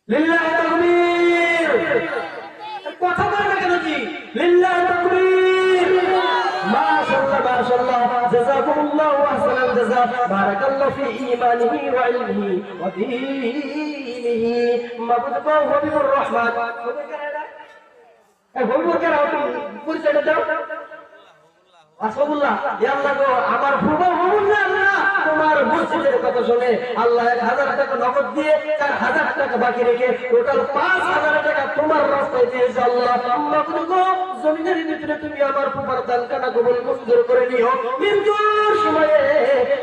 লিল্লাহি তাকবীর। কথা বলে না কেন জি? লিল্লাহি তাকবীর। মাশাআল্লাহ মাশাআল্লাহ, জাযাকুমুল্লাহু আহসানাল জাযা, বারাকাল্লাহু ফি ঈমানিহি ওয়া ইলমিহি ওয়া দীনিহি। মাবুদ হাবিবুর রহমান। হবিবুর কেন পরিচয়টা দাও। আসাদুল্লাহ, ইয়া আল্লাহ গো, আমার ফুবা হবুল্লাহ আল্লাহ তোমার মসজিদের কথা শুনে আল্লাহ 1000 টাকা নগদ দিয়ে 4000 টাকা বাকি রেখে টোটাল 5000 টাকা তোমার রাস্তায় দিয়েছে আল্লাহ। আল্লাহ গো, জমিনের ভিতরে তুমি আমার ফুবার দানখানা কবুল মঞ্জুর করে নিও। মৃত্যুর সময়ে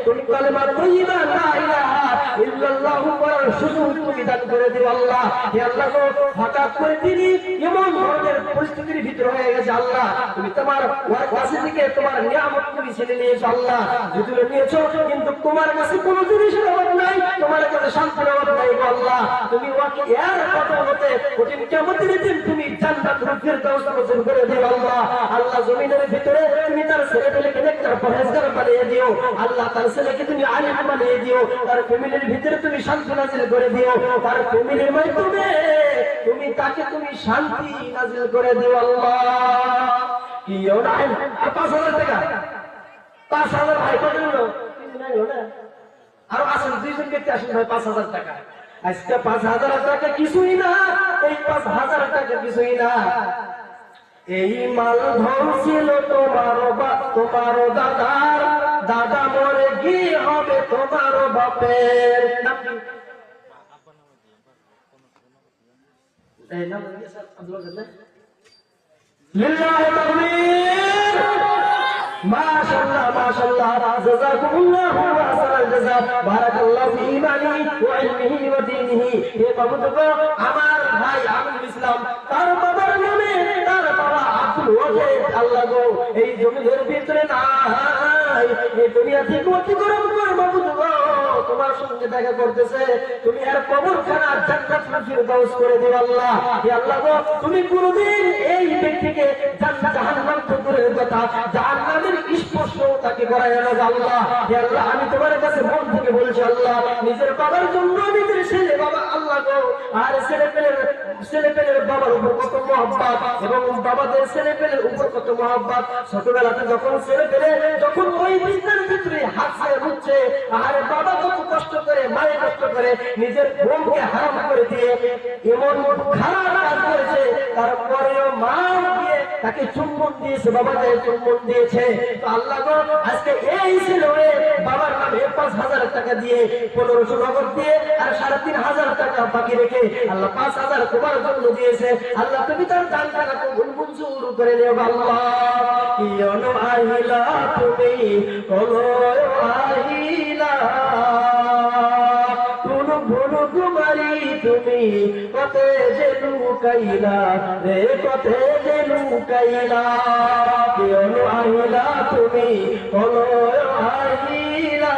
তুমি কালেমা তাইয়্যিবা লা ইলাহা ইল্লাল্লাহ পড়ার সুযোগ তুমি দান করে দিও আল্লাহ। হে আল্লাহ গো, হঠাৎ করে তিনি এমন ধরনের পরিস্থিতির ভিতর হয়ে গেছে আল্লাহ, তুমি তোমার ওর কাছে থেকে তোমার নিয়ামত তুমি ছেড়ে নিয়েছো আল্লাহ। যদিও নিয়েছো কিন্তু তোমার কাছে কোনো জিনিসের অভাব নাই, তোমার কাছে শান্তির অভাব নাই আল্লাহ। তুমি ওকে এর কথা হতে কঠিন কিয়ামতের দিন তুমি জান্নাতুল ফিরদাউস নসিব করে দিও আল্লাহ। আল্লাহ জমিনের ভিতরে তুমি তার ছেলেকে নেককার পরহেজগার বানিয়ে দিও আল্লাহ। তার ছেলেকে তুমি আলিম বানিয়ে দিও, তার ফ্যামিলির ভিতরে তুমি শান্তি নাযিল করে দিও, তার ফ্যামিলির মাধ্যমে তুমি তাকে তুমি শান্তি নাযিল করে দিও আল্লাহ। কি ওনা 5000 টাকা 5000 ভাই কত হলো? আর আসেন দুইজন ব্যক্তি আসেন ভাই 5000 টাকা। আজকে 5000 টাকা কিছুই না, এই 5000 টাকা কিছুই না। এই মাল ধন ছিল তোমার দাদার, দাদা মরে কি হবে তোমার বাপের। এই নাম লিল্লাহি তাকবীর। মাশাআল্লাহ মাশাআল্লাহ, জাযাকুমুল্লাহু আহসানাল জাযা, বারাকাল্লাহু ফি ঈমানিহি ওয়া ইলমিহি ওয়া দীনিহি। হে বাবুদগো, আমার ভাই আব্দুল ইসলাম, তার বাবার নামে তার বাবা আব্দুল ওয়াহিদ আল্লাহ গো, এই জমির ভিতরে নাই, এই দুনিয়া থেকে অতিক্রম করে বাবুদগো তোমার সঙ্গে দেখা করতেছে, তুমি আর কবরখানা জান্নাতুল ফিরদাউস করে দিও আল্লাহ। হে আল্লাহ গো, তুমি কোনদিন এই ব্যক্তিকে জান্নাত জাহান্নাম থেকে দূরের কথা জাহান্নামের স্পর্শ তাকে করায় না আল্লাহ। হে আল্লাহ, আমি তোমার কাছে মন থেকে বলছি আল্লাহ, নিজের বাবার জন্য নিজের ছেলে বাবা আল্লাহ গো, আর ছেলেপেলের বাবার উপর কত মহব্বত এবং বাবাদের ছেলেপেলের উপর কত মহব্বত। ছোটবেলাতে যখন ছেলেপেলে যখন ওই বিদ্যার ভিতরে হাসছে হচ্ছে, আর বাবা কত কষ্ট করে মায়ের কষ্ট করে নিজের বোনকে হারাম করে দিয়ে এমন খারাপ কাজ করেছে, তারপরেও মা দিয়ে তাকে চুম্বন দিয়েছে, বাবাকে চুম্বন দিয়েছে। তো আল্লাহ গো, আজকে এই ছেলে বাবার নামে 5000 টাকা দিয়ে 1500 নগদ দিয়ে আর 3500 টাকা বাকি রেখে আল্লাহ 5000 তোমার জন্য দিয়েছে আল্লাহ। তুমি তার দান টাকা কবুল মঞ্জুর করে নিও আল্লাহ। কিয়ন আহিলা তুমি কোলো আহিলা, কোন ভুল কুমারী তুমি কতে যে লুকাইলা রে, কতে যে লুকাইলা। কিয়ন আহিলা তুমি কোলো আহিলা,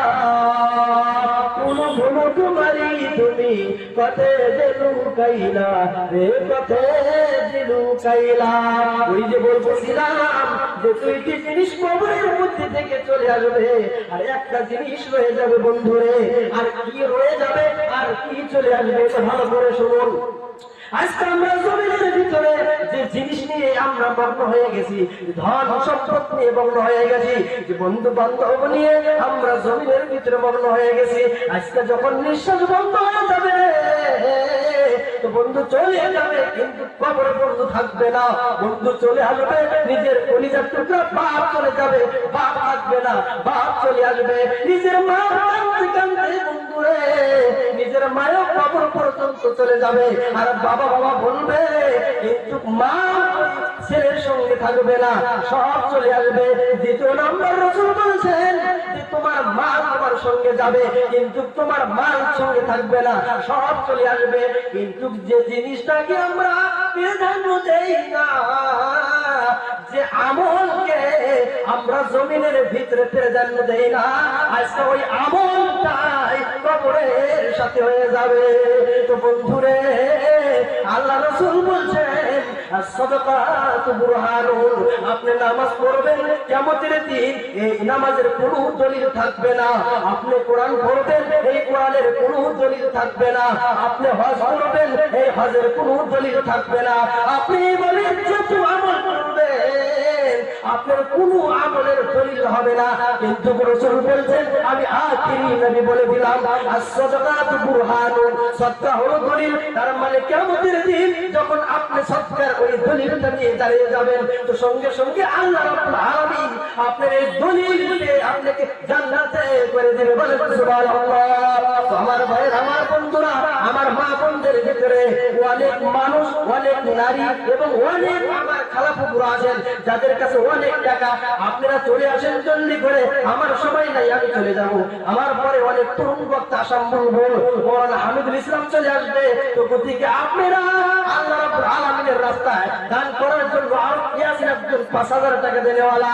কোন ভুল কুমারী তুমি কতে যে লুকাইলা রে, কতে যে লুকাইলা। ওই যে বলছিলাম যে দুইটি জিনিস কবরের মধ্যে থেকে চলে আসবে, আর একটা জিনিস রয়ে যাবে বন্ধুরে। আর কি রয়ে যাবে আর কি চলে আসবে এটা ভালো করে শুনুন। আজকে আমরা জমিনের ভিতরে যে জিনিস নিয়ে আমরা মগ্ন হয়ে গেছি, ধন সম্পদ নিয়ে মগ্ন হয়ে গেছি, যে বন্ধু বান্ধব নিয়ে আমরা জমিনের ভিতরে মগ্ন হয়ে গেছি। আজকে যখন নিঃশ্বাস বন্ধ হয়ে যাবে তো বন্ধু চলে যাবে, কিন্তু কবরে বন্ধু থাকবে না। বন্ধু চলে আসবে, নিজের কলিজার টুকরা বাপ চলে যাবে, বাপ থাকবে না, বাপ চলে আসবে। নিজের মা কাঁদতে বন্ধুরে, নিজের মায়ের কবর পর্যন্ত চলে যাবে, আর বাবা বাবা বলবে, কিন্তু মা ছেলের সঙ্গে থাকবে না, সব চলে আসবে। দ্বিতীয় নম্বর রাসূল বলেছেন যে তোমার মা তোমার সঙ্গে যাবে, কিন্তু তোমার মার সঙ্গে থাকবে না, সব চলে আসবে। কিন্তু যে জিনিসটাকে আমরা প্রাধান্য দেই না, যে আমলকে আমরা জমিনের ভিতরে প্রাধান্য দেই না, আজকে ওই আমলটাই কবরের সাথে হয়ে যাবে। তো বন্ধুরে, আল্লাহ রাসূল বলছেন সাদাকাতু বুরহানুন, আপনি নামাজ পড়বেন কিয়ামতের দিন এই নামাজের কোনো দলিল থাকবে না। আপনি কোরআন পড়বেন, এই হজের কোনো দলিল থাকবে না। আপনি হজ করবেন, এই হজের কোনো দলিল থাকবে না। আপনি বলেন যত আমল করবেন, আপনার কোনো আমলের দলিল হবে না। কিন্তু রাসূল বলছেন, আমি আখিরি নবী বলে দিলাম, as-সাদাকাতু বুরহানুন, সদকা হলো দলিল। তার মানে কিয়ামতের দিন যখন আপনি সদকার ওই দলিলটা নিয়ে দাঁড়িয়ে যাবেন, তো সঙ্গে সঙ্গে আল্লাহ রাব্বুল আলামিন আপনার এই দলিল দিয়ে আপনাকে জান্নাতে করে দেবে। বলেন সুবহানাল্লাহ। তো আমার ভাইয়ের, আমার বন্ধুরা, আমার মা বোনদের ভিতরে অনেক মানুষ, অনেক নারী এবং অনেক আমার খালাফুরা আছেন যাদের কাছে অনেক টাকা। আপনারা চলে আসেন জলদি করে, আমার সময় নাই, আমি চলে যাব। আমার পরে অনেক তরুণ বক্তা সম্ভব মৌলানা হামিদুল ইসলাম চলে আসবে। তো গতিকে আপনারা আল্লাহ রাব্বুল আলামিনের রাস্তায় দান করার জন্য আরো ইয়াসিন একজন 5000 টাকা দেনেওয়ালা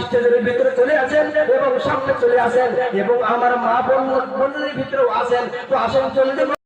স্টেজের ভিতরে চলে আসেন এবং সামনে চলে আসেন, এবং আমার মা বোনদের ভিতরেও আসেন। তো আসেন জলদি।